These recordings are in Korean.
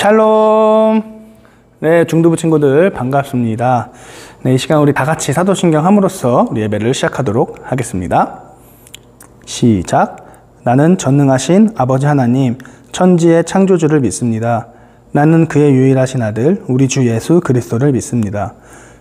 샬롬. 네, 중두부 친구들 반갑습니다. 네, 이 시간 우리 다 같이 사도신경 함으로써 우리 예배를 시작하도록 하겠습니다. 시작. 나는 전능하신 아버지 하나님, 천지의 창조주를 믿습니다. 나는 그의 유일하신 아들, 우리 주 예수 그리스도를 믿습니다.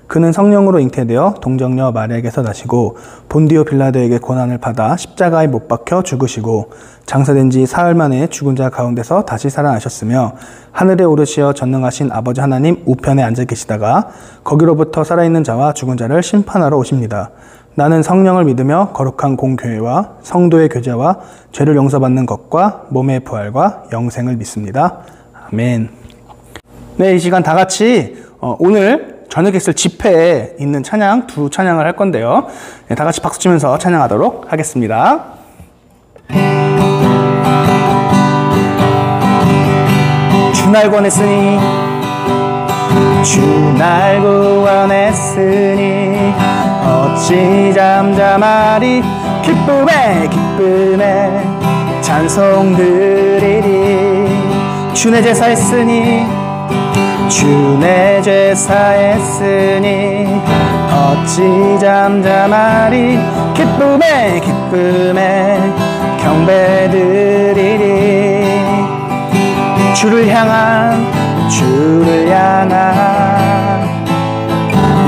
그는 성령으로 잉태되어 동정녀 마리아에게서 나시고 본디오 빌라도에게 고난을 받아 십자가에 못 박혀 죽으시고 장사된 지 사흘 만에 죽은 자 가운데서 다시 살아나셨으며 하늘에 오르시어 전능하신 아버지 하나님 우편에 앉아 계시다가 거기로부터 살아있는 자와 죽은 자를 심판하러 오십니다. 나는 성령을 믿으며 거룩한 공교회와 성도의 교제와 죄를 용서받는 것과 몸의 부활과 영생을 믿습니다. 아멘. 네, 이 시간 다 같이 오늘 저녁에 있을 집회에 있는 찬양, 두 찬양을 할 건데요. 네, 다 같이 박수 치면서 찬양하도록 하겠습니다. 주 날 구원했으니 주 날 구원했으니 어찌 잠잠하리 기쁨에 기쁨에 찬송 드리리 주 내 제사했으니 주 내 제사했으니 어찌 잠잠하리 기쁨에 기쁨에 경배드리리 주를 향한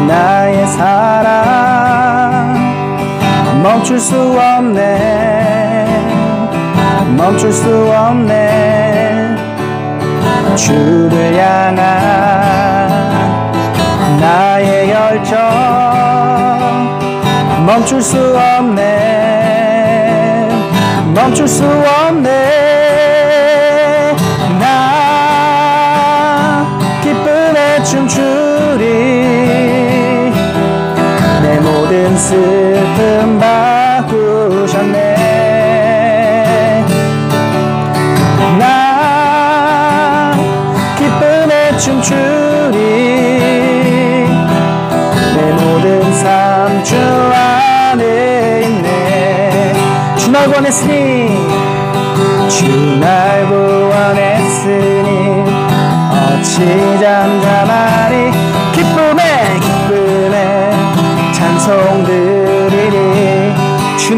나의 사랑 멈출 수 없네 주를 향한 나의 열정 멈출 수 없네 나 기쁨에 춤추리 내 모든 슬픔 바꾸셨네 춤추리 내 모든 삶 주 안에 있네 주 날 구원했으니 어찌 잠잠하리 기쁨에 찬송 드리리 주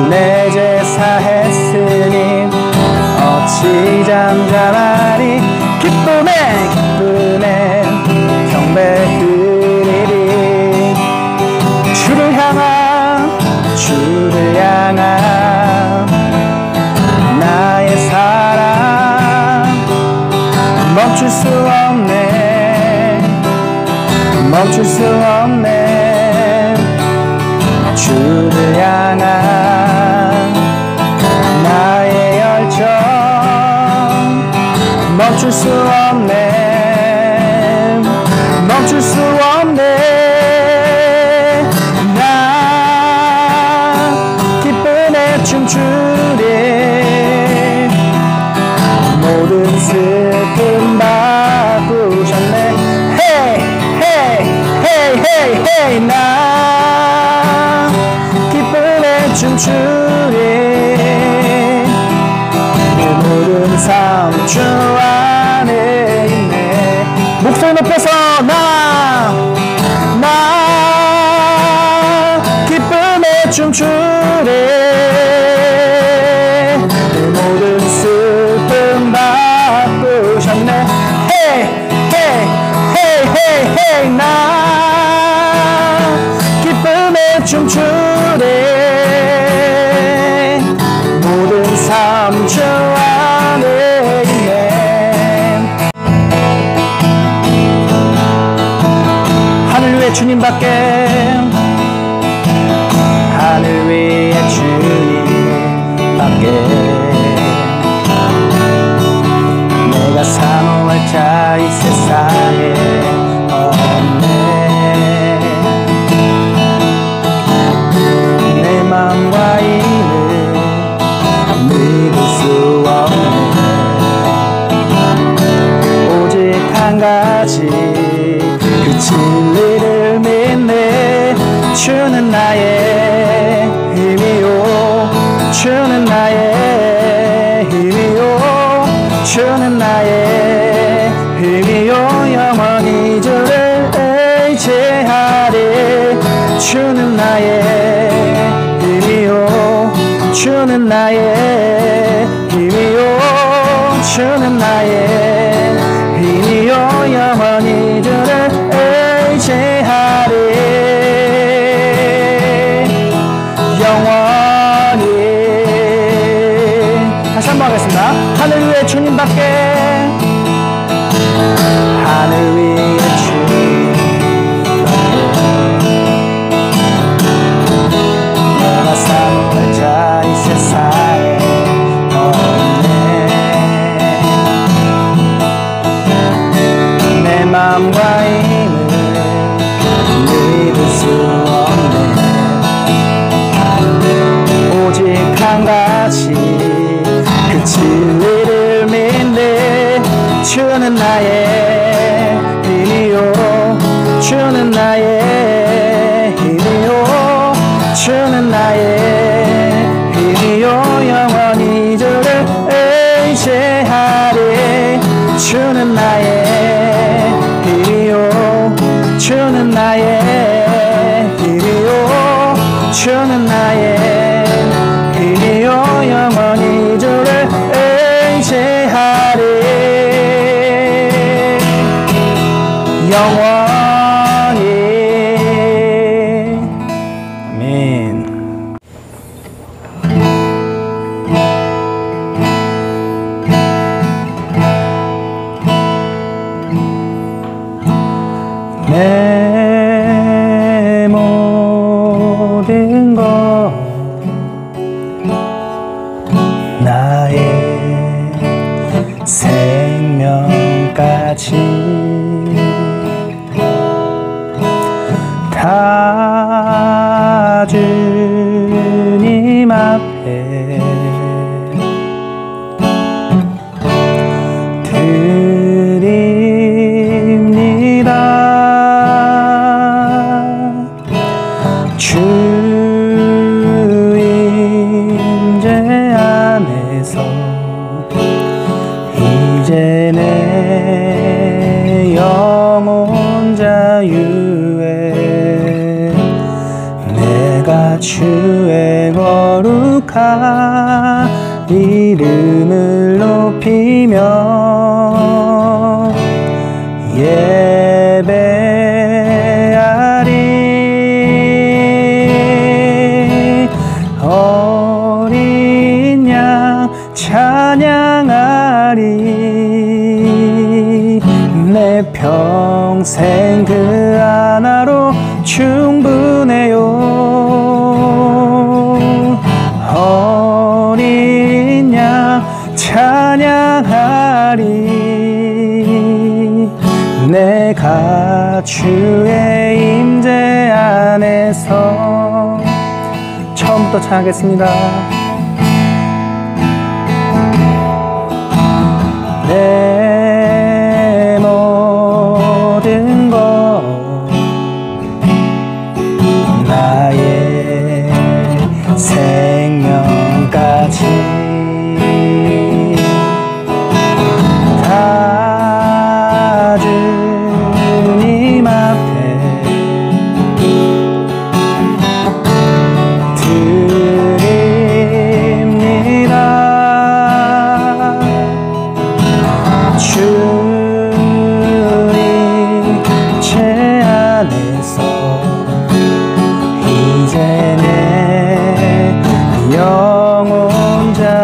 내 제사했으니 어찌 잠잠하리 기쁨에 경배드리리 주를 향한 나의 사랑 멈출 수 없네 주를 향한 나의 열정 멈출 수 없네 나 기쁨에 춤추리 모든 슬픔 바꾸셨네 헤이 나 기쁨에 춤추리 내 모든 삶 주 안에 있네 목소리 높여서 나 기쁨에 춤추리 내 모든 슬픔 바꾸셨네 헤이 나 기쁨에 춤추리 모든 삶 주 안에 있네 하늘 위에 주님밖에 내가 사모할 자 이 세상에 없네 내 맘과 힘을 믿을 수 없네 오직 한 가지 그 진리를 믿네 주는 나의 힘이요 주는 나의 힘이요 영원히 주를 의지하리 영원히 다시 한번 하겠습니다. 하늘 위에 주님밖에 하늘 위에 주님밖에 내가 사모할 자 이 세상에 없네 내 맘과 힘을 믿을 수 없네 오직 한 가지 그 진리를 믿네 주는 나의 힘이요 주는 나의 힘이요 주는 나의 힘이요 영원히 주를 의지하리 주는 나의 힘이요 주는 나의 힘이요 주는 나의 힘이요 영원히 주를 의지하리 영원히 아멘. 내 모든 것 나의 생명까지 다 주님 앞에 드립니다 주 임재 안에서 이제 내 영혼 자유에 내가 주의 거룩한 이름을 높이며 예배하리 어린 양 찬양하리 내 평생 그 하나로 충분해요 어린 양 찬양하리 내가 주의 임재 안에서 처음부터 찬양하겠습니다. 내 모든 것 나의 생명까지 다 주님 앞에 드립니다 주님 제 안에서 이제 내 영혼 자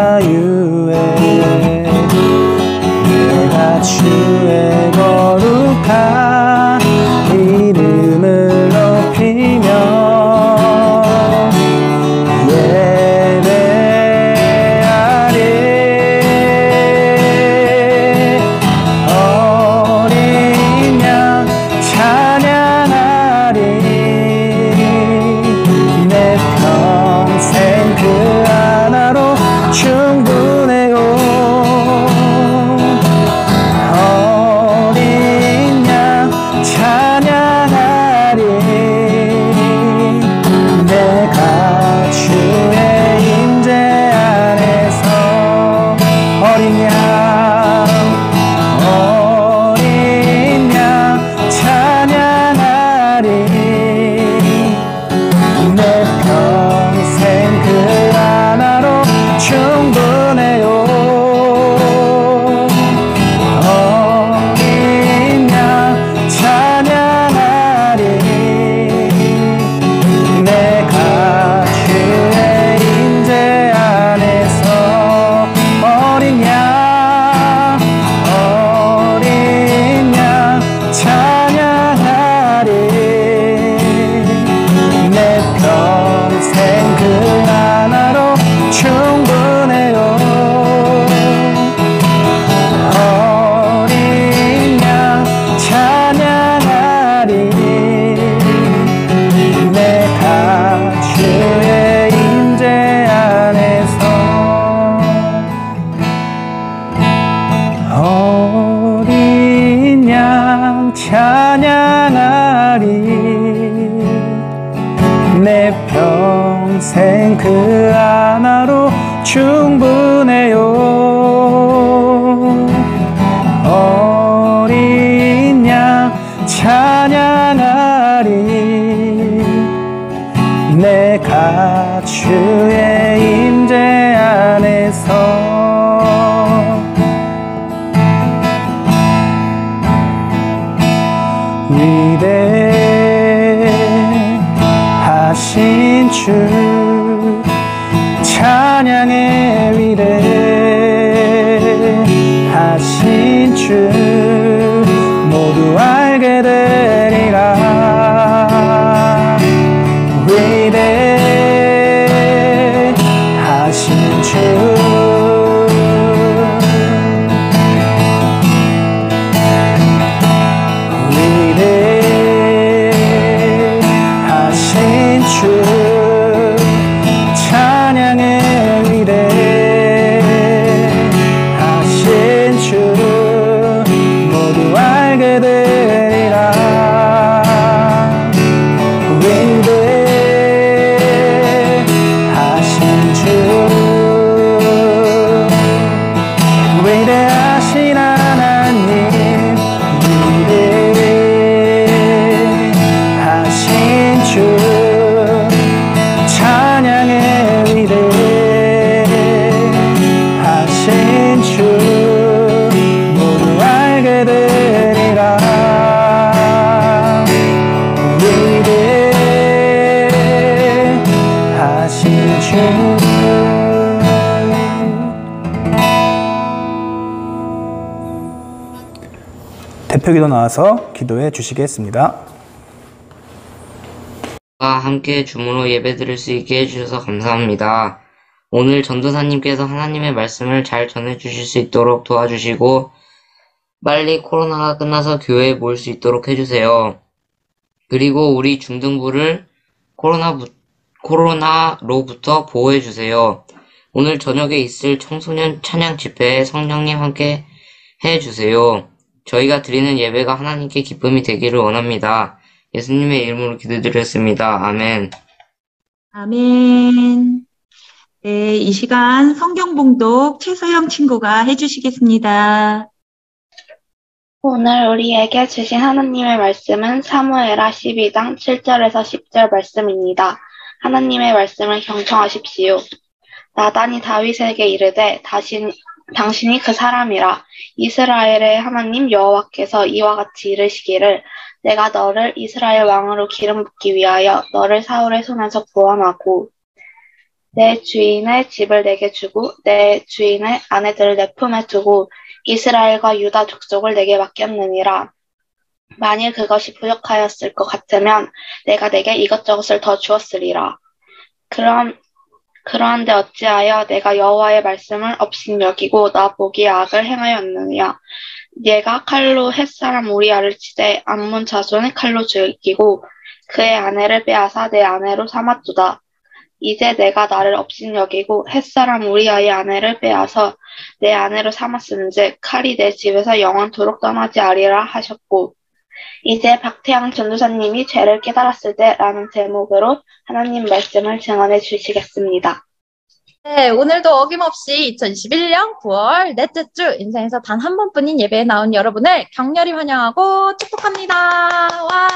인생 그 하나로 충분해요. 어린 양 찬양하리. 내가 주의 임재 안에서 위대하신 주 찬양의 위대하신 주 모두 알게 되리라. 위대하신 주 대표기도 나와서 기도해 주시겠습니다. 함께 줌으로 예배드릴 수 있게 해주셔서 감사합니다. 오늘 전도사님께서 하나님의 말씀을 잘 전해주실 수 있도록 도와주시고 빨리 코로나가 끝나서 교회에 모일 수 있도록 해주세요. 그리고 우리 중등부를 코로나로부터 보호해주세요. 오늘 저녁에 있을 청소년 찬양 집회에 성령님 함께 해주세요. 저희가 드리는 예배가 하나님께 기쁨이 되기를 원합니다. 예수님의 이름으로 기도드렸습니다. 아멘. 아멘. 네, 이 시간 성경 봉독 최소영 친구가 해주시겠습니다. 오늘 우리에게 주신 하나님의 말씀은 사무엘하 12장 7절에서 10절 말씀입니다. 하나님의 말씀을 경청하십시오. 나단이 다윗에게 이르되 당신이 그 사람이라. 이스라엘의 하나님 여호와께서 이와 같이 이르시기를 내가 너를 이스라엘 왕으로 기름 붓기 위하여 너를 사울의 손에서 구원하고 내 주인의 집을 내게 주고 내 주인의 아내들을 내 품에 두고 이스라엘과 유다 족속을 내게 맡겼느니라. 만일 그것이 부족하였을 것 같으면 내가 내게 이것저것을 더 주었으리라. 그러한데 어찌하여 내가 여호와의 말씀을 업신여기고 나 보기에 악을 행하였느냐. 네가 칼로 햇사람 우리아를 치되 암몬 자손을 칼로 죽이고 그의 아내를 빼앗아 내 아내로 삼았도다. 이제 내가 나를 업신여기고 햇사람 우리아의 아내를 빼앗아 내 아내로 삼았은즉 칼이 내 집에서 영원토록 떠나지 아리라 하셨고 이제 박태양 전도사님이 죄를 깨달았을 때 라는 제목으로 하나님 말씀을 증언해 주시겠습니다. 네, 오늘도 어김없이 2021년 9월 넷째 주 인생에서 단 한 번뿐인 예배에 나온 여러분을 격렬히 환영하고 축복합니다. 와!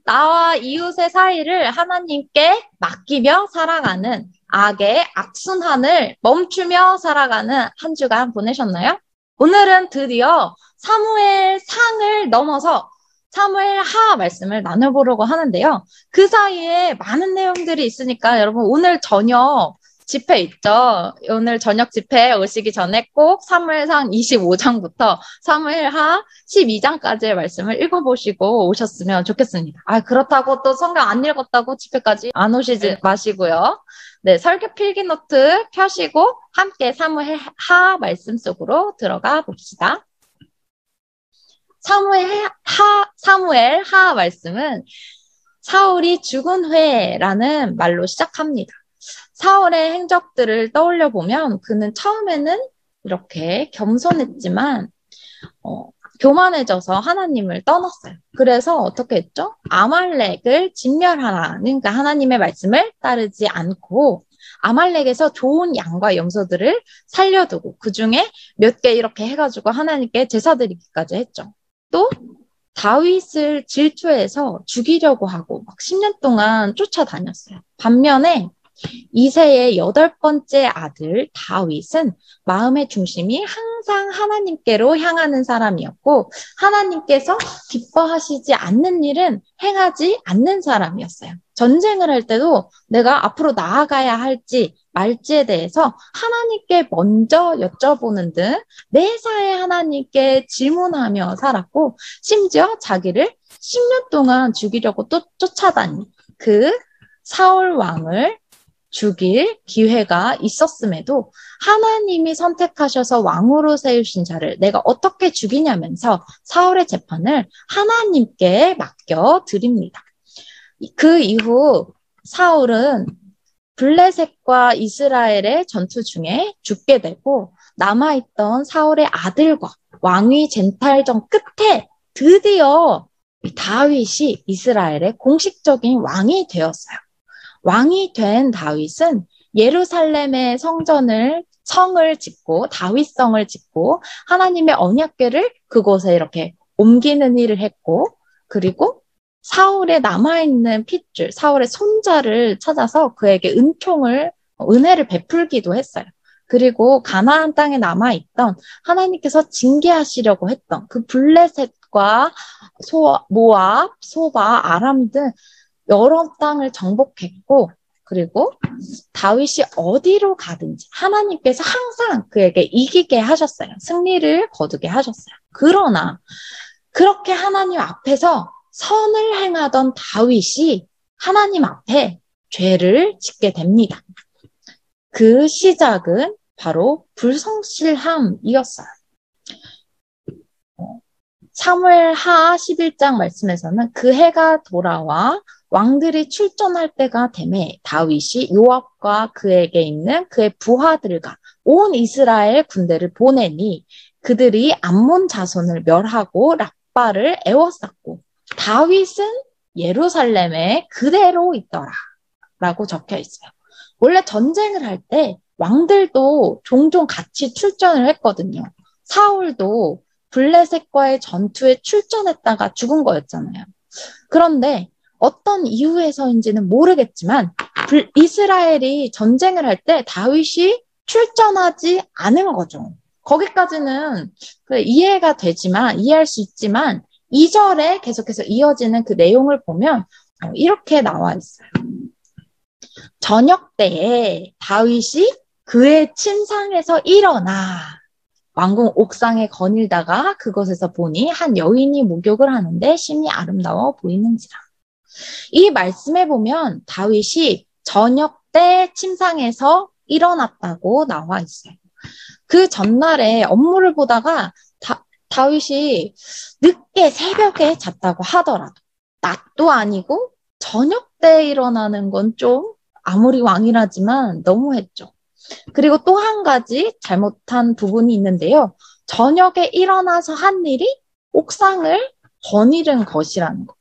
나와 이웃의 사이를 하나님께 맡기며 살아가는 악의 악순환을 멈추며 살아가는 한 주간 보내셨나요? 오늘은 드디어 사무엘 상을 넘어서 사무엘 하 말씀을 나눠보려고 하는데요. 그 사이에 많은 내용들이 있으니까 여러분 오늘 저녁 집회 있죠? 오늘 저녁 집회 오시기 전에 꼭 사무엘상 25장부터 사무엘하 12장까지의 말씀을 읽어보시고 오셨으면 좋겠습니다. 그렇다고 또 성경 안 읽었다고 집회까지 안 오시지 마시고요. 네, 설교 필기 노트 펴시고 함께 사무엘하 말씀 속으로 들어가 봅시다. 사무엘하 말씀은 사울이 죽은 후에라는 말로 시작합니다. 사울의 행적들을 떠올려 보면 그는 처음에는 이렇게 겸손했지만 교만해져서 하나님을 떠났어요. 그래서 어떻게 했죠? 아말렉을 진멸하라는 그러니까 하나님의 말씀을 따르지 않고 아말렉에서 좋은 양과 염소들을 살려두고 그중에 몇 개 이렇게 해가지고 하나님께 제사드리기까지 했죠. 또 다윗을 질투해서 죽이려고 하고 막 10년 동안 쫓아다녔어요. 반면에 이새의 8번째 아들 다윗은 마음의 중심이 항상 하나님께로 향하는 사람이었고 하나님께서 기뻐하시지 않는 일은 행하지 않는 사람이었어요. 전쟁을 할 때도 내가 앞으로 나아가야 할지 말지에 대해서 하나님께 먼저 여쭤보는 등 매사에 하나님께 질문하며 살았고 심지어 자기를 10년 동안 죽이려고 또 쫓아다닌 그 사울 왕을 죽일 기회가 있었음에도 하나님이 선택하셔서 왕으로 세우신 자를 내가 어떻게 죽이냐면서 사울의 재판을 하나님께 맡겨드립니다. 그 이후 사울은 블레셋과 이스라엘의 전투 중에 죽게 되고 남아있던 사울의 아들과 왕위 쟁탈전 끝에 드디어 다윗이 이스라엘의 공식적인 왕이 되었어요. 왕이 된 다윗은 예루살렘의 성을 짓고 다윗성을 짓고 하나님의 언약궤를 그곳에 이렇게 옮기는 일을 했고 그리고 사울의 남아있는 핏줄, 사울의 손자를 찾아서 그에게 은혜를 베풀기도 했어요. 그리고 가나안 땅에 남아있던 하나님께서 징계하시려고 했던 그 블레셋과 모압, 소바, 아람 등 여러 땅을 정복했고 그리고 다윗이 어디로 가든지 하나님께서 항상 그에게 이기게 하셨어요. 승리를 거두게 하셨어요. 그러나 그렇게 하나님 앞에서 선을 행하던 다윗이 하나님 앞에 죄를 짓게 됩니다. 그 시작은 바로 불성실함이었어요. 사무엘하 11장 말씀에서는 그 해가 돌아와 왕들이 출전할 때가 되매 다윗이 요압과 그에게 있는 그의 부하들과 온 이스라엘 군대를 보내니 그들이 암몬 자손을 멸하고 랍바를 애워쌌고 다윗은 예루살렘에 그대로 있더라 라고 적혀 있어요. 원래 전쟁을 할 때 왕들도 종종 같이 출전을 했거든요. 사울도 블레셋과의 전투에 출전했다가 죽은 거였잖아요. 그런데 어떤 이유에서인지는 모르겠지만 이스라엘이 전쟁을 할 때 다윗이 출전하지 않은 거죠. 거기까지는 이해가 되지만 이해할 수 있지만 2절에 계속해서 이어지는 그 내용을 보면 이렇게 나와 있어요. 저녁 때에 다윗이 그의 침상에서 일어나 왕궁 옥상에 거닐다가 그곳에서 보니 한 여인이 목욕을 하는데 심히 아름다워 보이는지라. 이 말씀에 보면 다윗이 저녁 때 침상에서 일어났다고 나와 있어요. 그 전날에 업무를 보다가 다윗이 늦게 새벽에 잤다고 하더라도 낮도 아니고 저녁 때 일어나는 건 좀 아무리 왕이라지만 너무했죠. 그리고 또 한 가지 잘못한 부분이 있는데요. 저녁에 일어나서 한 일이 옥상을 거닐은 것이라는 거예요.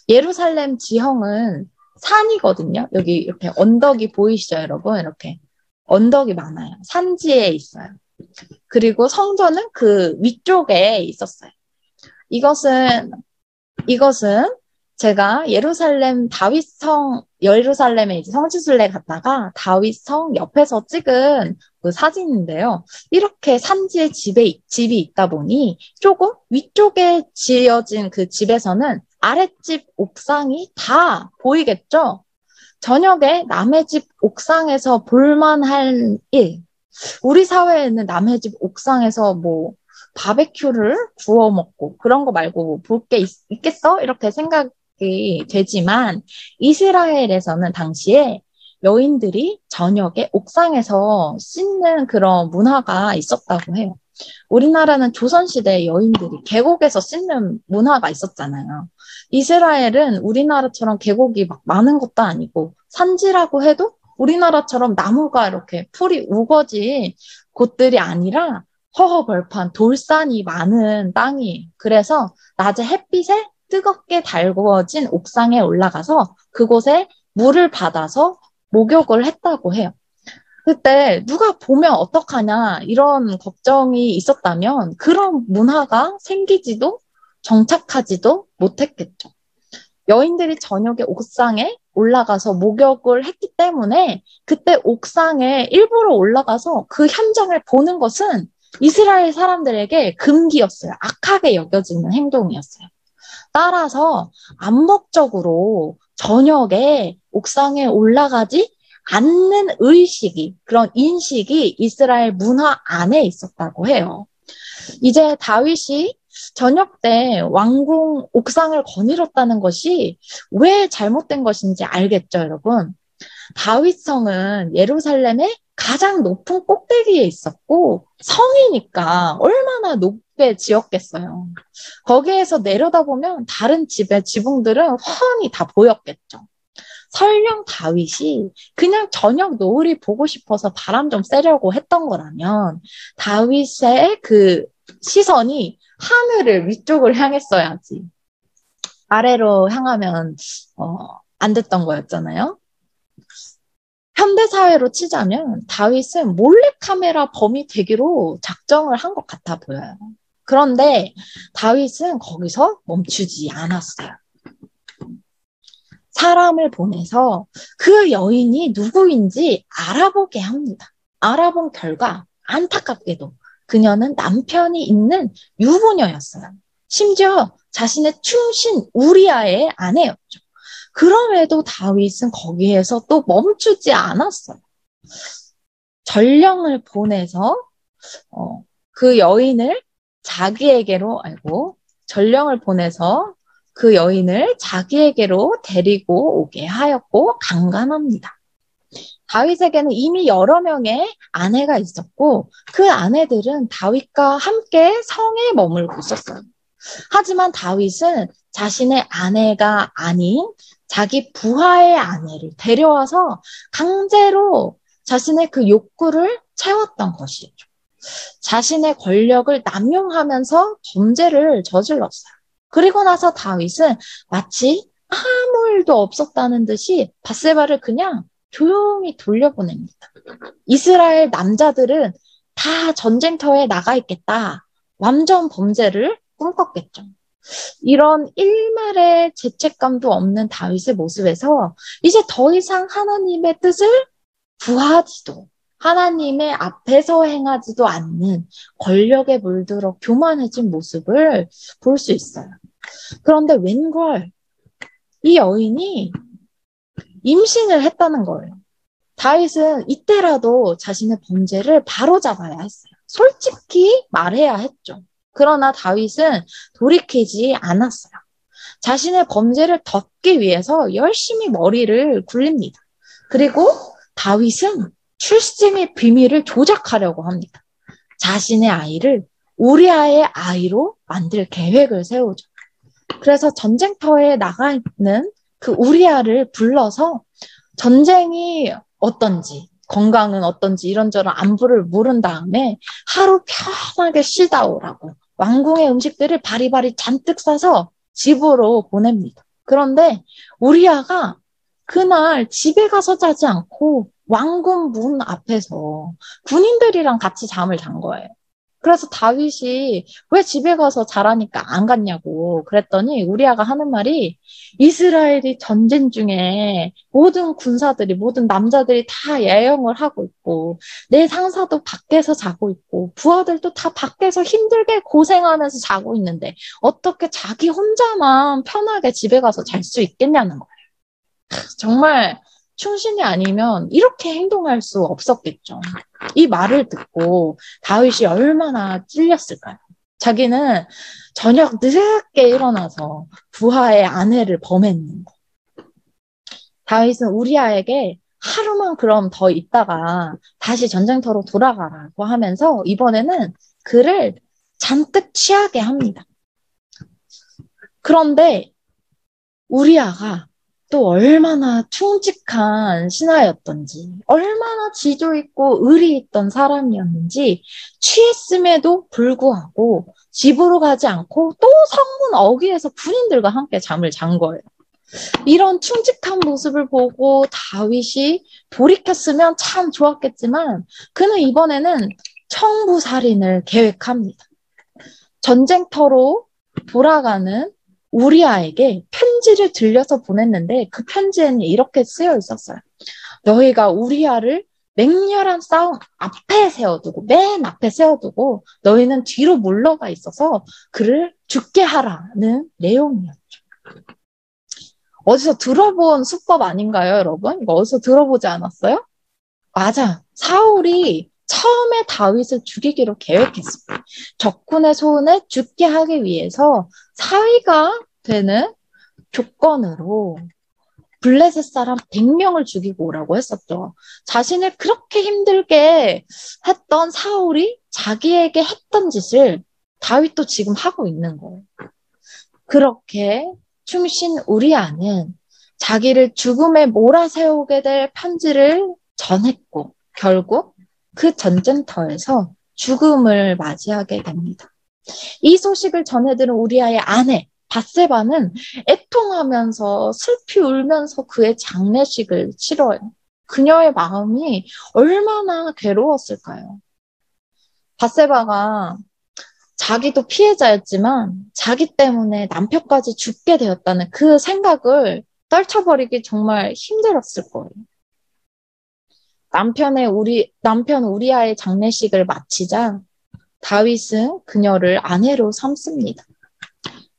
예루살렘 지형은 산이거든요. 여기 이렇게 언덕이 보이시죠, 여러분? 이렇게 언덕이 많아요. 산지에 있어요. 그리고 성전은 그 위쪽에 있었어요. 이것은 제가 예루살렘에 이제 성지순례 갔다가 다윗성 옆에서 찍은 그 사진인데요. 이렇게 산지에 집이 있다 보니 조금 위쪽에 지어진 그 집에서는 아랫집 옥상이 다 보이겠죠? 저녁에 남의 집 옥상에서 볼만할 일. 우리 사회에는 남의 집 옥상에서 뭐 바베큐를 구워 먹고 그런 거 말고 볼 게 있겠어? 이렇게 생각이 되지만 이스라엘에서는 당시에 여인들이 저녁에 옥상에서 씻는 그런 문화가 있었다고 해요. 우리나라는 조선시대에 여인들이 계곡에서 씻는 문화가 있었잖아요. 이스라엘은 우리나라처럼 계곡이 막 많은 것도 아니고 산지라고 해도 우리나라처럼 나무가 이렇게 풀이 우거진 곳들이 아니라 허허벌판 돌산이 많은 땅이 그래서 낮에 햇빛에 뜨겁게 달구어진 옥상에 올라가서 그곳에 물을 받아서 목욕을 했다고 해요. 그때 누가 보면 어떡하냐 이런 걱정이 있었다면 그런 문화가 생기지도 정착하지도 못했겠죠. 여인들이 저녁에 옥상에 올라가서 목욕을 했기 때문에 그때 옥상에 일부러 올라가서 그 현장을 보는 것은 이스라엘 사람들에게 금기였어요. 악하게 여겨지는 행동이었어요. 따라서 암묵적으로 저녁에 옥상에 올라가지 않는 의식이, 그런 인식이 이스라엘 문화 안에 있었다고 해요. 이제 다윗이 저녁 때 왕궁 옥상을 거닐었다는 것이 왜 잘못된 것인지 알겠죠, 여러분? 다윗성은 예루살렘의 가장 높은 꼭대기에 있었고 성이니까 얼마나 높게 지었겠어요. 거기에서 내려다보면 다른 집의 지붕들은 훤히 다 보였겠죠. 설령 다윗이 그냥 저녁 노을이 보고 싶어서 바람 좀 쐬려고 했던 거라면 다윗의 그 시선이 하늘을 위쪽을 향했어야지. 아래로 향하면 안 됐던 거였잖아요. 현대사회로 치자면 다윗은 몰래카메라 범이 되기로 작정을 한 것 같아 보여요. 그런데 다윗은 거기서 멈추지 않았어요. 사람을 보내서 그 여인이 누구인지 알아보게 합니다. 알아본 결과 안타깝게도 그녀는 남편이 있는 유부녀였어요. 심지어 자신의 충신 우리아의 아내였죠. 그럼에도 다윗은 거기에서 또 멈추지 않았어요. 전령을 보내서 그 여인을 자기에게로 전령을 보내서 그 여인을 자기에게로 데리고 오게 하였고 강간합니다. 다윗에게는 이미 여러 명의 아내가 있었고 그 아내들은 다윗과 함께 성에 머물고 있었어요. 하지만 다윗은 자신의 아내가 아닌 자기 부하의 아내를 데려와서 강제로 자신의 그 욕구를 채웠던 것이죠. 자신의 권력을 남용하면서 범죄를 저질렀어요. 그리고 나서 다윗은 마치 아무 일도 없었다는 듯이 밧세바를 그냥 조용히 돌려보냅니다. 이스라엘 남자들은 다 전쟁터에 나가 있겠다. 완전 범죄를 꿈꿨겠죠. 이런 일말의 죄책감도 없는 다윗의 모습에서 이제 더 이상 하나님의 뜻을 구하지도 하나님의 앞에서 행하지도 않는 권력에 물들어 교만해진 모습을 볼 수 있어요. 그런데 웬걸 이 여인이 임신을 했다는 거예요. 다윗은 이때라도 자신의 범죄를 바로잡아야 했어요. 솔직히 말해야 했죠. 그러나 다윗은 돌이키지 않았어요. 자신의 범죄를 덮기 위해서 열심히 머리를 굴립니다. 그리고 다윗은 출생의 비밀을 조작하려고 합니다. 자신의 아이를 우리아의 아이로 만들 계획을 세우죠. 그래서 전쟁터에 나가 있는 그 우리아를 불러서 전쟁이 어떤지, 건강은 어떤지 이런저런 안부를 물은 다음에 하루 편하게 쉬다 오라고 왕궁의 음식들을 바리바리 잔뜩 싸서 집으로 보냅니다. 그런데 우리아가 그날 집에 가서 자지 않고 왕궁 문 앞에서 군인들이랑 같이 잠을 잔 거예요. 그래서 다윗이 왜 집에 가서 자라니까 안 갔냐고 그랬더니 우리아가 하는 말이 이스라엘이 전쟁 중에 모든 군사들이 모든 남자들이 다 야영을 하고 있고 내 상사도 밖에서 자고 있고 부하들도 다 밖에서 힘들게 고생하면서 자고 있는데 어떻게 자기 혼자만 편하게 집에 가서 잘 수 있겠냐는 거예요. 정말 충신이 아니면 이렇게 행동할 수 없었겠죠. 이 말을 듣고 다윗이 얼마나 찔렸을까요? 자기는 저녁 늦게 일어나서 부하의 아내를 범했는데 다윗은 우리아에게 하루만 그럼 더 있다가 다시 전쟁터로 돌아가라고 하면서 이번에는 그를 잔뜩 취하게 합니다. 그런데 우리아가 또 얼마나 충직한 신하였던지, 얼마나 지조 있고 의리 있던 사람이었는지 취했음에도 불구하고 집으로 가지 않고 또 성문 어귀에서 군인들과 함께 잠을 잔 거예요. 이런 충직한 모습을 보고 다윗이 돌이켰으면 참 좋았겠지만 그는 이번에는 청부살인을 계획합니다. 전쟁터로 돌아가는 우리아에게 편지를 들려서 보냈는데 그 편지에는 이렇게 쓰여 있었어요. 너희가 우리아를 맹렬한 싸움 앞에 세워두고 맨 앞에 세워두고 너희는 뒤로 물러가 있어서 그를 죽게 하라는 내용이었죠. 어디서 들어본 수법 아닌가요, 여러분? 이거 어디서 들어보지 않았어요? 맞아. 사울이 처음에 다윗을 죽이기로 계획했습니다. 적군의 손에 죽게 하기 위해서 사위가 되는 조건으로 블레셋 사람 100명을 죽이고 오라고 했었죠. 자신을 그렇게 힘들게 했던 사울이 자기에게 했던 짓을 다윗도 지금 하고 있는 거예요. 그렇게 충신 우리아는 자기를 죽음에 몰아세우게 될 편지를 전했고 결국 그 전쟁터에서 죽음을 맞이하게 됩니다. 이 소식을 전해들은 우리아의 아내 밧세바는 애통하면서 슬피 울면서 그의 장례식을 치러요. 그녀의 마음이 얼마나 괴로웠을까요? 밧세바가 자기도 피해자였지만 자기 때문에 남편까지 죽게 되었다는 그 생각을 떨쳐버리기 정말 힘들었을 거예요. 남편 우리아의 장례식을 마치자 다윗은 그녀를 아내로 삼습니다.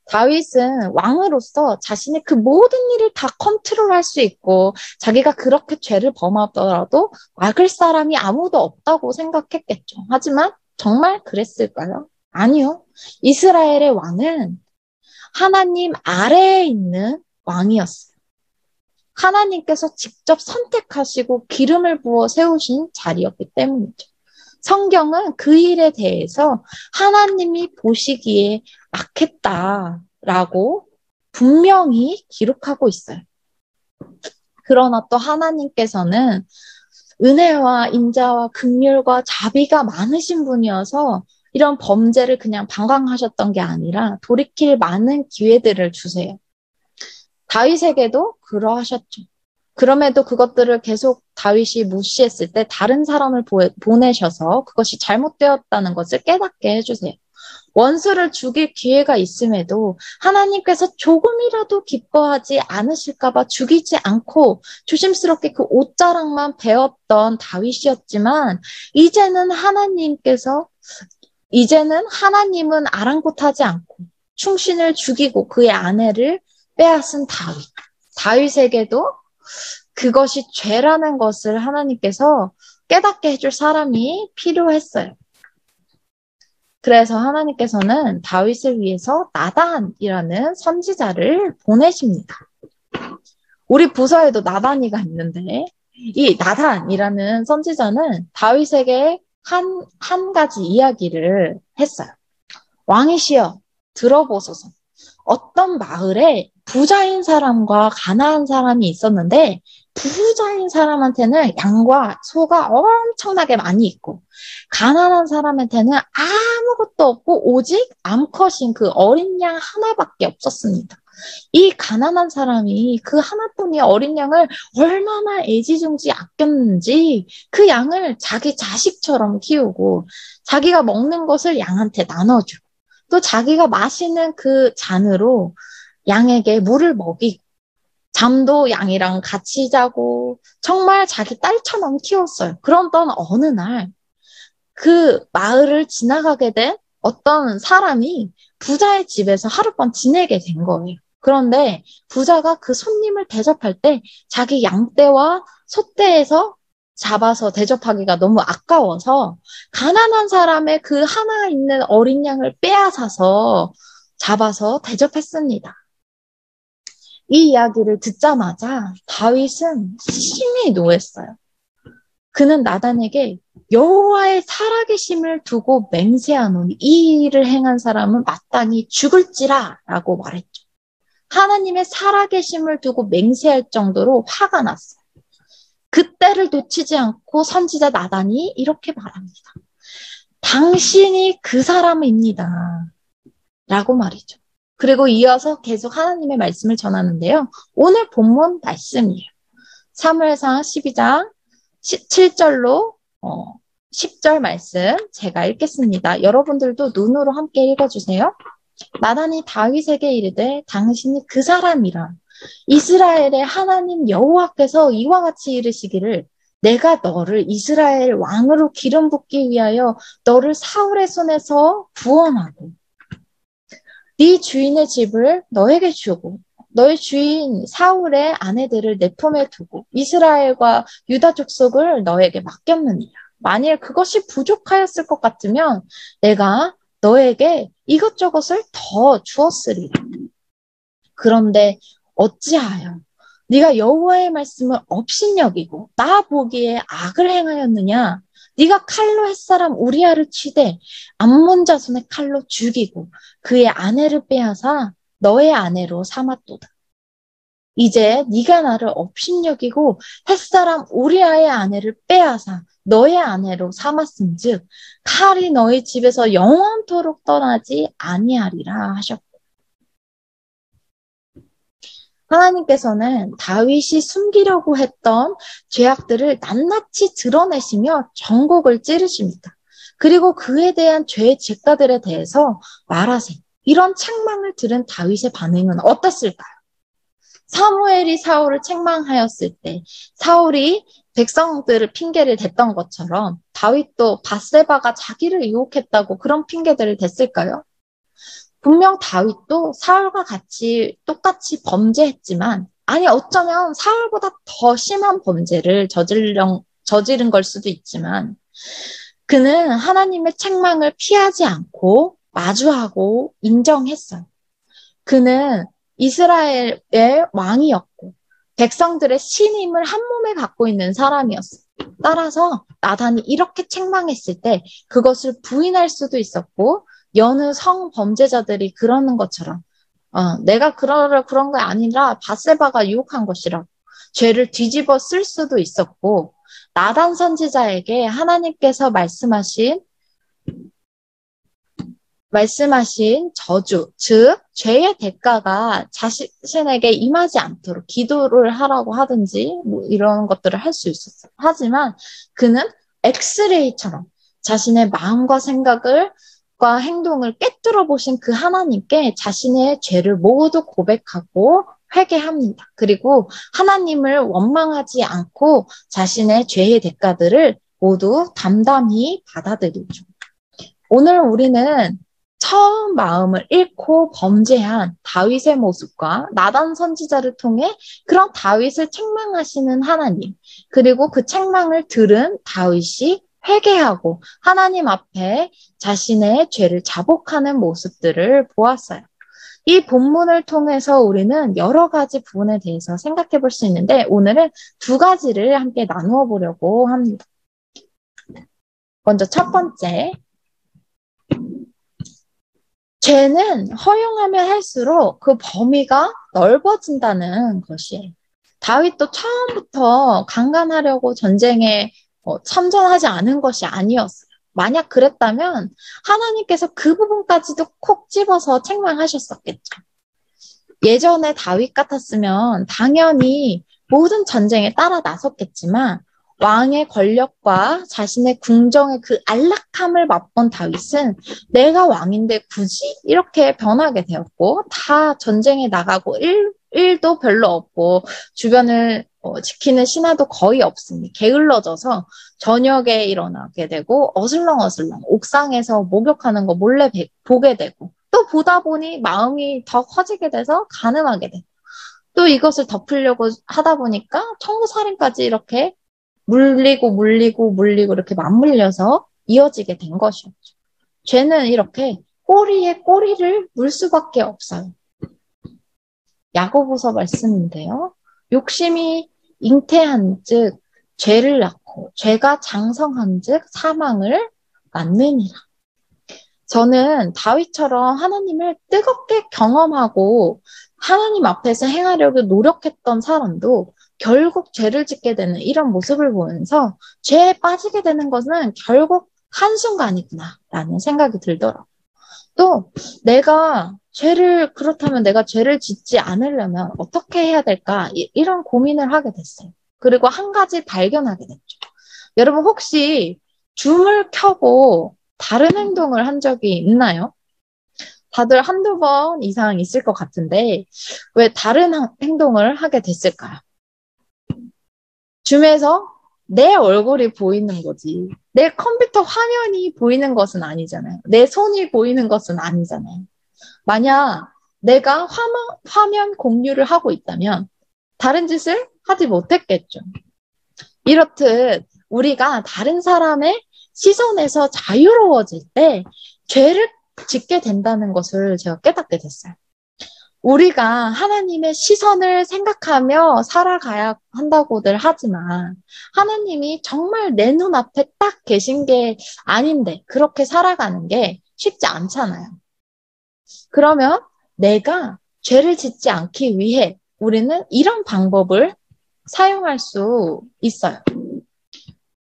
다윗은 왕으로서 자신의 그 모든 일을 다 컨트롤할 수 있고 자기가 그렇게 죄를 범하더라도 막을 사람이 아무도 없다고 생각했겠죠. 하지만 정말 그랬을까요? 아니요. 이스라엘의 왕은 하나님 아래에 있는 왕이었어요. 하나님께서 직접 선택하시고 기름을 부어 세우신 자리였기 때문이죠. 성경은 그 일에 대해서 하나님이 보시기에 악했다라고 분명히 기록하고 있어요. 그러나 또 하나님께서는 은혜와 인자와 긍휼과 자비가 많으신 분이어서 이런 범죄를 그냥 방관하셨던 게 아니라 돌이킬 많은 기회들을 주세요. 다윗에게도 그러하셨죠. 그럼에도 그것들을 계속 다윗이 무시했을 때 다른 사람을 보내셔서 그것이 잘못되었다는 것을 깨닫게 해주세요. 원수를 죽일 기회가 있음에도 하나님께서 조금이라도 기뻐하지 않으실까봐 죽이지 않고 조심스럽게 그 옷자락만 베었던 다윗이었지만 이제는 하나님은 아랑곳하지 않고 충신을 죽이고 그의 아내를 빼앗은 다윗. 다윗에게도 그것이 죄라는 것을 하나님께서 깨닫게 해줄 사람이 필요했어요. 그래서 하나님께서는 다윗을 위해서 나단이라는 선지자를 보내십니다. 우리 부서에도 나단이가 있는데 이 나단이라는 선지자는 다윗에게 한 가지 이야기를 했어요. 왕이시여 들어보소서. 어떤 마을에 부자인 사람과 가난한 사람이 있었는데 부자인 사람한테는 양과 소가 엄청나게 많이 있고 가난한 사람한테는 아무것도 없고 오직 암컷인 그 어린 양 하나밖에 없었습니다. 이 가난한 사람이 그 하나뿐인 어린 양을 얼마나 애지중지 아꼈는지 그 양을 자기 자식처럼 키우고 자기가 먹는 것을 양한테 나눠주고 또 자기가 마시는 그 잔으로 양에게 물을 먹이고 잠도 양이랑 같이 자고 정말 자기 딸처럼 키웠어요. 그러던 어느 날 그 마을을 지나가게 된 어떤 사람이 부자의 집에서 하룻밤 지내게 된 거예요. 그런데 부자가 그 손님을 대접할 때 자기 양떼와 소떼에서 잡아서 대접하기가 너무 아까워서 가난한 사람의 그 하나 있는 어린 양을 빼앗아서 잡아서 대접했습니다. 이 이야기를 듣자마자 다윗은 심히 노했어요. 그는 나단에게 여호와의 살아계심을 두고 맹세하노니 이 일을 행한 사람은 마땅히 죽을지라 라고 말했죠. 하나님의 살아계심을 두고 맹세할 정도로 화가 났어요. 그때를 놓치지 않고 선지자 나단이 이렇게 말합니다. 당신이 그 사람입니다. 라고 말이죠. 그리고 이어서 계속 하나님의 말씀을 전하는데요. 오늘 본문 말씀이에요. 사무엘상 12장 7절로 10절 말씀 제가 읽겠습니다. 여러분들도 눈으로 함께 읽어주세요. 나단이 다윗에게 이르되 당신이 그 사람이라. 이스라엘의 하나님 여호와께서 이와 같이 이르시기를 내가 너를 이스라엘 왕으로 기름 붓기 위하여 너를 사울의 손에서 구원하고 네 주인의 집을 너에게 주고 너의 주인 사울의 아내들을 내 품에 두고 이스라엘과 유다 족속을 너에게 맡겼느니라. 만일 그것이 부족하였을 것 같으면 내가 너에게 이것저것을 더 주었으리라. 그런데 어찌하여 네가 여호와의 말씀을 업신여기고 나 보기에 악을 행하였느냐? 네가 칼로 햇사람 우리아를 치되 암몬 자손의 칼로 죽이고 그의 아내를 빼앗아 너의 아내로 삼았도다. 이제 네가 나를 업신여기고 햇사람 우리아의 아내를 빼앗아 너의 아내로 삼았은즉 칼이 너의 집에서 영원토록 떠나지 아니하리라 하셨고 하나님께서는 다윗이 숨기려고 했던 죄악들을 낱낱이 드러내시며 전곡을 찌르십니다. 그리고 그에 대한 죄의 죄가들에 대해서 말하세요. 이런 책망을 들은 다윗의 반응은 어땠을까요? 사무엘이 사울을 책망하였을 때 사울이 백성들을 핑계를 댔던 것처럼 다윗도 밧세바가 자기를 유혹했다고 그런 핑계들을 댔을까요? 분명 다윗도 사울과 같이 똑같이 범죄했지만 아니 어쩌면 사울보다 더 심한 범죄를 저지른 걸 수도 있지만 그는 하나님의 책망을 피하지 않고 마주하고 인정했어요. 그는 이스라엘의 왕이었고 백성들의 신임을 한 몸에 갖고 있는 사람이었어요. 따라서 나단이 이렇게 책망했을 때 그것을 부인할 수도 있었고 여느 성범죄자들이 그러는 것처럼 내가 그런 게 아니라 밧세바가 유혹한 것이라고 죄를 뒤집어 쓸 수도 있었고 나단 선지자에게 하나님께서 말씀하신 저주, 즉 죄의 대가가 자신에게 임하지 않도록 기도를 하라고 하든지 뭐 이런 것들을 할 수 있었어요. 하지만 그는 엑스레이처럼 자신의 마음과 생각을 과 행동을 꿰뚫어 보신 그 하나님께 자신의 죄를 모두 고백하고 회개합니다. 그리고 하나님을 원망하지 않고 자신의 죄의 대가들을 모두 담담히 받아들이죠. 오늘 우리는 처음 마음을 잃고 범죄한 다윗의 모습과 나단 선지자를 통해 그런 다윗을 책망하시는 하나님, 그리고 그 책망을 들은 다윗이 회개하고 하나님 앞에 자신의 죄를 자복하는 모습들을 보았어요. 이 본문을 통해서 우리는 여러 가지 부분에 대해서 생각해 볼 수 있는데 오늘은 두 가지를 함께 나누어 보려고 합니다. 먼저 첫 번째, 죄는 허용하면 할수록 그 범위가 넓어진다는 것이에요. 다윗도 처음부터 강간하려고 전쟁에 참전하지 않은 것이 아니었어요. 만약 그랬다면 하나님께서 그 부분까지도 콕 집어서 책망하셨었겠죠. 예전에 다윗 같았으면 당연히 모든 전쟁에 따라 나섰겠지만 왕의 권력과 자신의 궁정의 그 안락함을 맛본 다윗은 내가 왕인데 굳이 이렇게 변하게 되었고 다 전쟁에 나가고 일도 별로 없고 주변을 지키는 신하도 거의 없으니 게을러져서 저녁에 일어나게 되고 어슬렁어슬렁 옥상에서 목욕하는 거 몰래 보게 되고 또 보다 보니 마음이 더 커지게 돼서 간음하게 되고 또 이것을 덮으려고 하다 보니까 청부살인까지 이렇게 물리고 이렇게 맞물려서 이어지게 된 것이었죠. 죄는 이렇게 꼬리에 꼬리를 물 수밖에 없어요. 야고보서 말씀인데요. 욕심이 잉태한즉 죄를 낳고 죄가 장성한즉 사망을 낳느니라. 저는 다윗처럼 하나님을 뜨겁게 경험하고 하나님 앞에서 행하려고 노력했던 사람도 결국 죄를 짓게 되는 이런 모습을 보면서 죄에 빠지게 되는 것은 결국 한순간이구나라는 생각이 들더라고요. 또 그렇다면 내가 죄를 짓지 않으려면 어떻게 해야 될까? 이런 고민을 하게 됐어요. 그리고 한 가지 발견하게 됐죠. 여러분 혹시 줌을 켜고 다른 행동을 한 적이 있나요? 다들 한두 번 이상 있을 것 같은데 왜 다른 행동을 하게 됐을까요? 줌에서 내 얼굴이 보이는 거지. 내 컴퓨터 화면이 보이는 것은 아니잖아요. 내 손이 보이는 것은 아니잖아요. 만약 내가 화면 공유를 하고 있다면 다른 짓을 하지 못했겠죠. 이렇듯 우리가 다른 사람의 시선에서 자유로워질 때 죄를 짓게 된다는 것을 제가 깨닫게 됐어요. 우리가 하나님의 시선을 생각하며 살아가야 한다고들 하지만 하나님이 정말 내 눈앞에 딱 계신 게 아닌데 그렇게 살아가는 게 쉽지 않잖아요. 그러면 내가 죄를 짓지 않기 위해 우리는 이런 방법을 사용할 수 있어요.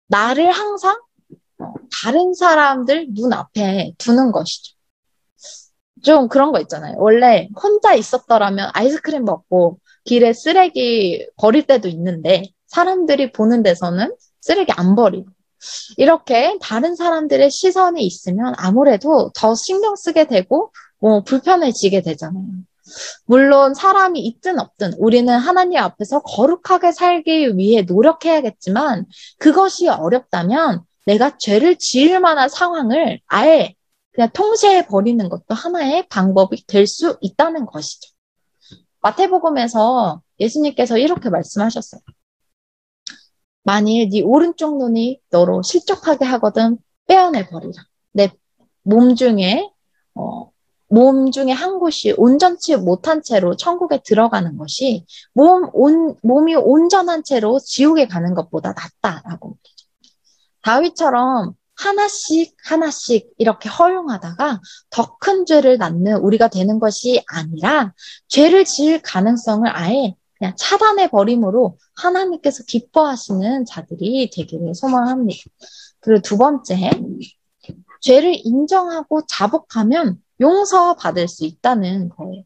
나를 항상 다른 사람들 눈앞에 두는 것이죠. 좀 그런 거 있잖아요. 원래 혼자 있었더라면 아이스크림 먹고 길에 쓰레기 버릴 때도 있는데 사람들이 보는 데서는 쓰레기 안 버리고 이렇게 다른 사람들의 시선이 있으면 아무래도 더 신경 쓰게 되고 불편해지게 되잖아요. 물론 사람이 있든 없든 우리는 하나님 앞에서 거룩하게 살기 위해 노력해야겠지만 그것이 어렵다면 내가 죄를 지을 만한 상황을 아예 그냥 통제해 버리는 것도 하나의 방법이 될 수 있다는 것이죠. 마태복음에서 예수님께서 이렇게 말씀하셨어요. 만일 네 오른쪽 눈이 너로 실족하게 하거든 빼어내 버리라. 내 몸 중에 한 곳이 온전치 못한 채로 천국에 들어가는 것이 몸이 온전한 채로 지옥에 가는 것보다 낫다라고. 다윗처럼 하나씩 이렇게 허용하다가 더 큰 죄를 낳는 우리가 되는 것이 아니라 죄를 지을 가능성을 아예 그냥 차단해 버림으로 하나님께서 기뻐하시는 자들이 되기를 소망합니다. 그리고 두 번째, 죄를 인정하고 자복하면 용서받을 수 있다는 거예요.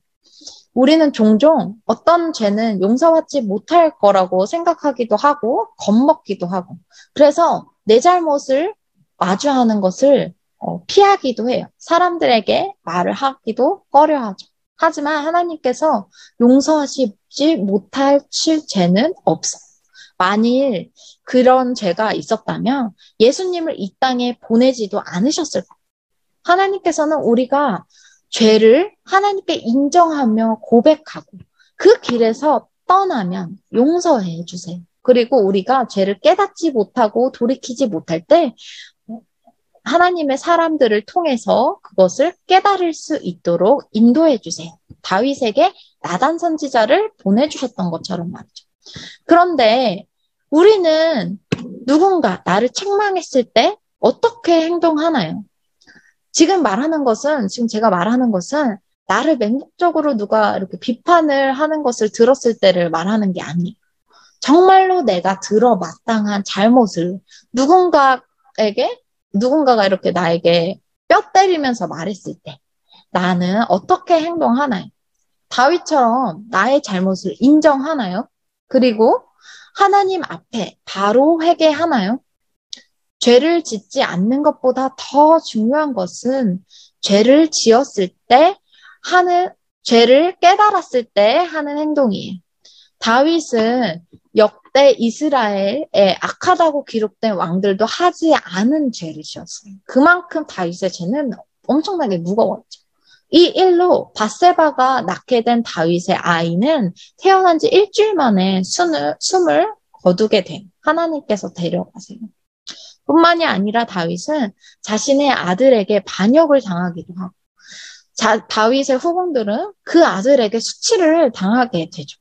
우리는 종종 어떤 죄는 용서받지 못할 거라고 생각하기도 하고 겁먹기도 하고 그래서 내 잘못을 마주하는 것을 피하기도 해요. 사람들에게 말을 하기도 꺼려하죠. 하지만 하나님께서 용서하시지 못할 죄는 없어요. 만일 그런 죄가 있었다면 예수님을 이 땅에 보내지도 않으셨을 거예요. 하나님께서는 우리가 죄를 하나님께 인정하며 고백하고 그 길에서 떠나면 용서해 주세요. 그리고 우리가 죄를 깨닫지 못하고 돌이키지 못할 때 하나님의 사람들을 통해서 그것을 깨달을 수 있도록 인도해 주세요. 다윗에게 나단 선지자를 보내주셨던 것처럼 말이죠. 그런데 우리는 누군가 나를 책망했을 때 어떻게 행동하나요? 지금 제가 말하는 것은 나를 맹목적으로 누가 이렇게 비판을 하는 것을 들었을 때를 말하는 게 아니에요. 정말로 내가 들어마땅한 잘못을 누군가가 이렇게 나에게 뼈 때리면서 말했을 때 나는 어떻게 행동하나요? 다윗처럼 나의 잘못을 인정하나요? 그리고 하나님 앞에 바로 회개하나요? 죄를 짓지 않는 것보다 더 중요한 것은 죄를 지었을 때 죄를 깨달았을 때 하는 행동이에요. 다윗은 역대 이스라엘에 악하다고 기록된 왕들도 하지 않은 죄를 지었어요. 그만큼 다윗의 죄는 엄청나게 무거웠죠. 이 일로 밧세바가 낳게 된 다윗의 아이는 태어난 지 일주일 만에 숨을 거두게 된 하나님께서 데려가세요. 뿐만이 아니라 다윗은 자신의 아들에게 반역을 당하기도 하고 다윗의 후궁들은 그 아들에게 수치를 당하게 되죠.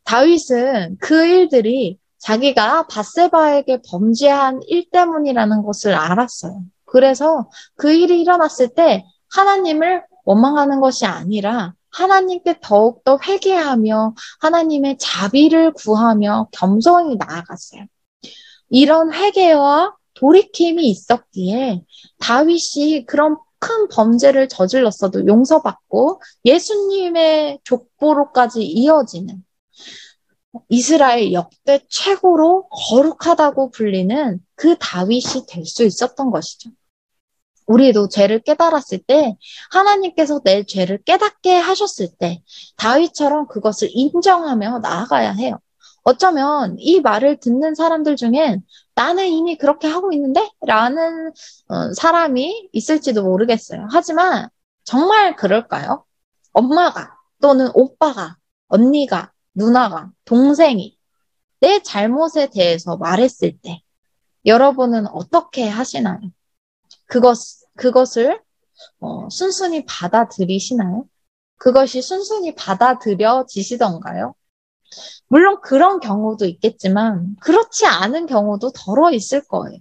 다윗은 그 일들이 자기가 밧세바에게 범죄한 일 때문이라는 것을 알았어요. 그래서 그 일이 일어났을 때 하나님을 원망하는 것이 아니라 하나님께 더욱더 회개하며 하나님의 자비를 구하며 겸손히 나아갔어요. 이런 회개와 돌이킴이 있었기에 다윗이 그런 큰 범죄를 저질렀어도 용서받고 예수님의 족보로까지 이어지는 이스라엘 역대 최고로 거룩하다고 불리는 그 다윗이 될 수 있었던 것이죠. 우리도 죄를 깨달았을 때, 하나님께서 내 죄를 깨닫게 하셨을 때 다윗처럼 그것을 인정하며 나아가야 해요. 어쩌면 이 말을 듣는 사람들 중엔 나는 이미 그렇게 하고 있는데? 라는 사람이 있을지도 모르겠어요. 하지만 정말 그럴까요? 엄마가 또는 오빠가, 언니가, 누나가, 동생이 내 잘못에 대해서 말했을 때 여러분은 어떻게 하시나요? 그것을 순순히 받아들이시나요? 그것이 순순히 받아들여지시던가요? 물론 그런 경우도 있겠지만 그렇지 않은 경우도 덜어 있을 거예요.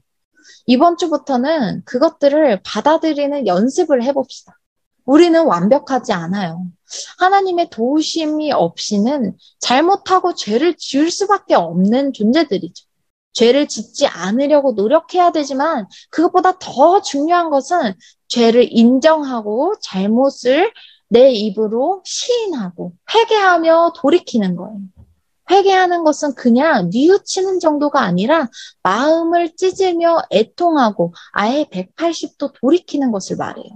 이번 주부터는 그것들을 받아들이는 연습을 해봅시다. 우리는 완벽하지 않아요. 하나님의 도우심이 없이는 잘못하고 죄를 지을 수밖에 없는 존재들이죠. 죄를 짓지 않으려고 노력해야 되지만 그것보다 더 중요한 것은 죄를 인정하고 잘못을 내 입으로 시인하고 회개하며 돌이키는 거예요. 회개하는 것은 그냥 뉘우치는 정도가 아니라 마음을 찢으며 애통하고 아예 180도 돌이키는 것을 말해요.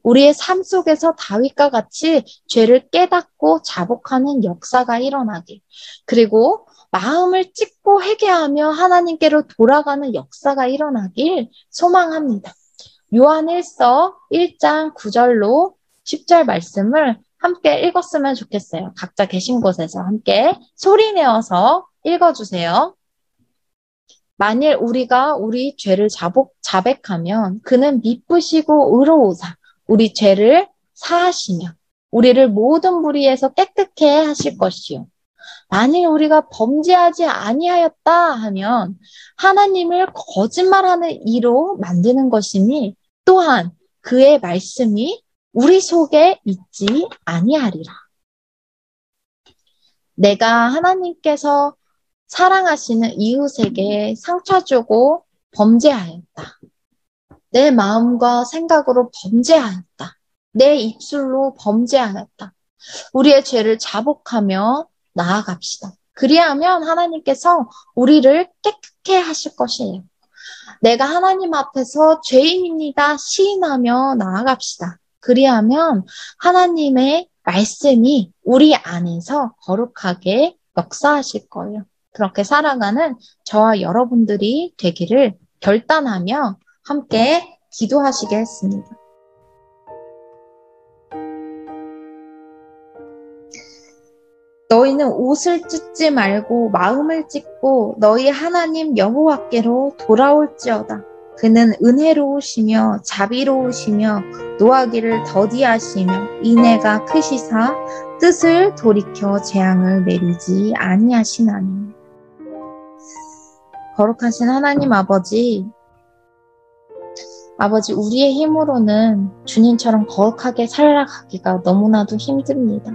우리의 삶 속에서 다윗과 같이 죄를 깨닫고 자복하는 역사가 일어나길, 그리고 마음을 찢고 회개하며 하나님께로 돌아가는 역사가 일어나길 소망합니다. 요한 1서 1장 9절로 10절 말씀을 함께 읽었으면 좋겠어요. 각자 계신 곳에서 함께 소리 내어서 읽어주세요. 만일 우리가 우리 죄를 자백하면 그는 미쁘시고 의로우사 우리 죄를 사하시며 우리를 모든 불의에서 깨끗게 하실 것이요. 만일 우리가 범죄하지 아니하였다 하면 하나님을 거짓말하는 이로 만드는 것이니 또한 그의 말씀이 우리 속에 있지 아니하리라. 내가 하나님께서 사랑하시는 이웃에게 상처 주고 범죄하였다. 내 마음과 생각으로 범죄하였다. 내 입술로 범죄하였다. 우리의 죄를 자복하며 나아갑시다. 그리하면 하나님께서 우리를 깨끗게 하실 것이에요. 내가 하나님 앞에서 죄인입니다 시인하며 나아갑시다. 그리하면 하나님의 말씀이 우리 안에서 거룩하게 역사하실 거예요. 그렇게 살아가는 저와 여러분들이 되기를 결단하며 함께 기도하시겠습니다. 너희는 옷을 찢지 말고 마음을 찢고 너희 하나님 여호와께로 돌아올지어다. 그는 은혜로우시며 자비로우시며 노하기를 더디하시며 인애가 크시사 뜻을 돌이켜 재앙을 내리지 아니하시나니. 거룩하신 하나님 아버지, 우리의 힘으로는 주님처럼 거룩하게 살아가기가 너무나도 힘듭니다.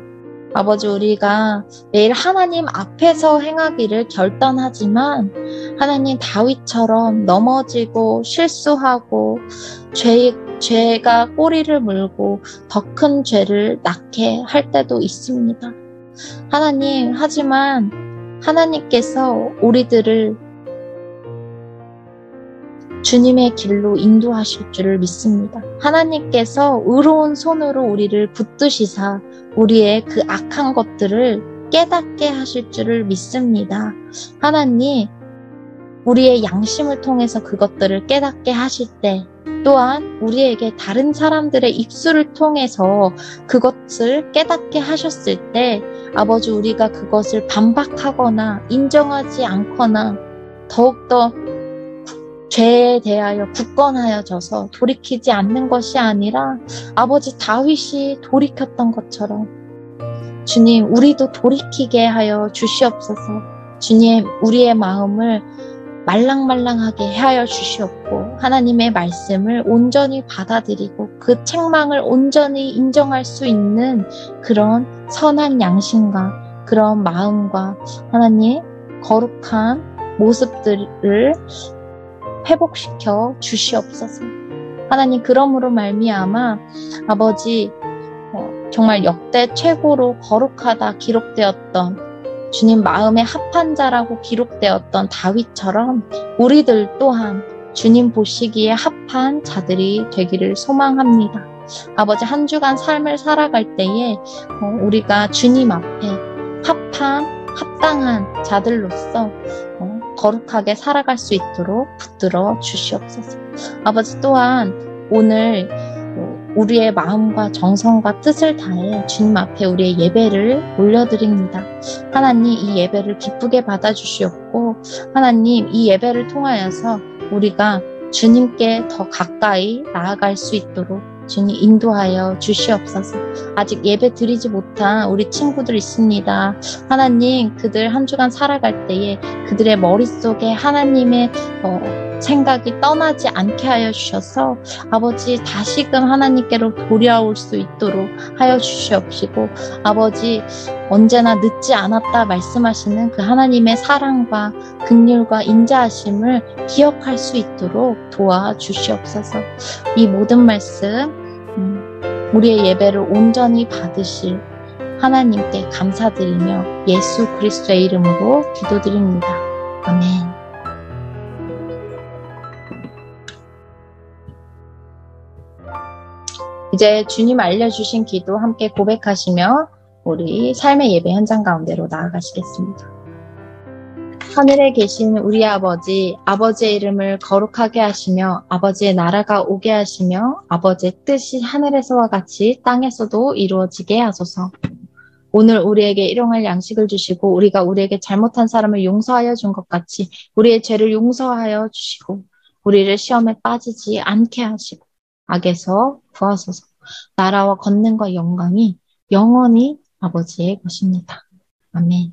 아버지, 우리가 매일 하나님 앞에서 행하기를 결단하지만 하나님 다윗처럼 넘어지고 실수하고 죄가 꼬리를 물고 더 큰 죄를 낳게 할 때도 있습니다. 하나님, 하지만 하나님께서 우리들을 주님의 길로 인도하실 줄을 믿습니다. 하나님께서 의로운 손으로 우리를 붙드시사 우리의 그 악한 것들을 깨닫게 하실 줄을 믿습니다. 하나님, 우리의 양심을 통해서 그것들을 깨닫게 하실 때 또한 우리에게 다른 사람들의 입술을 통해서 그것을 깨닫게 하셨을 때 아버지, 우리가 그것을 반박하거나 인정하지 않거나 더욱더 죄에 대하여 굳건하여져서 돌이키지 않는 것이 아니라 아버지 다윗이 돌이켰던 것처럼 주님, 우리도 돌이키게 하여 주시옵소서. 주님, 우리의 마음을 말랑말랑하게 하여 주시옵고 하나님의 말씀을 온전히 받아들이고 그 책망을 온전히 인정할 수 있는 그런 선한 양심과 그런 마음과 하나님 거룩한 모습들을 회복시켜 주시옵소서. 하나님 그러므로 말미암아 아버지 정말 역대 최고로 거룩하다 기록되었던 주님 마음에 합한 자라고 기록되었던 다윗처럼 우리들 또한 주님 보시기에 합한 자들이 되기를 소망합니다. 아버지 한 주간 삶을 살아갈 때에 우리가 주님 앞에 합당한 자들로서 거룩하게 살아갈 수 있도록 붙들어 주시옵소서. 아버지 또한 오늘 우리의 마음과 정성과 뜻을 다해 주님 앞에 우리의 예배를 올려드립니다. 하나님 이 예배를 기쁘게 받아주시옵고 하나님 이 예배를 통하여서 우리가 주님께 더 가까이 나아갈 수 있도록 주님 인도하여 주시옵소서. 아직 예배 드리지 못한 우리 친구들 있습니다. 하나님 그들 한 주간 살아갈 때에 그들의 머릿속에 하나님의 생각이 떠나지 않게 하여 주셔서 아버지 다시금 하나님께로 돌아올 수 있도록 하여 주시옵시고 아버지 언제나 늦지 않았다 말씀하시는 그 하나님의 사랑과 긍휼과 인자하심을 기억할 수 있도록 도와주시옵소서. 이 모든 말씀 우리의 예배를 온전히 받으실 하나님께 감사드리며 예수 그리스도의 이름으로 기도드립니다. 아멘. 이제 주님 알려주신 기도 함께 고백하시며 우리 삶의 예배 현장 가운데로 나아가시겠습니다. 하늘에 계신 우리 아버지, 아버지의 이름을 거룩하게 하시며 아버지의 나라가 오게 하시며 아버지의 뜻이 하늘에서와 같이 땅에서도 이루어지게 하소서. 오늘 우리에게 일용할 양식을 주시고 우리가 우리에게 잘못한 사람을 용서하여 준 것 같이 우리의 죄를 용서하여 주시고 우리를 시험에 빠지지 않게 하시고 악에서 구하소서. 나라와 권능과 영광이 영원히 아버지의 것입니다. 아멘.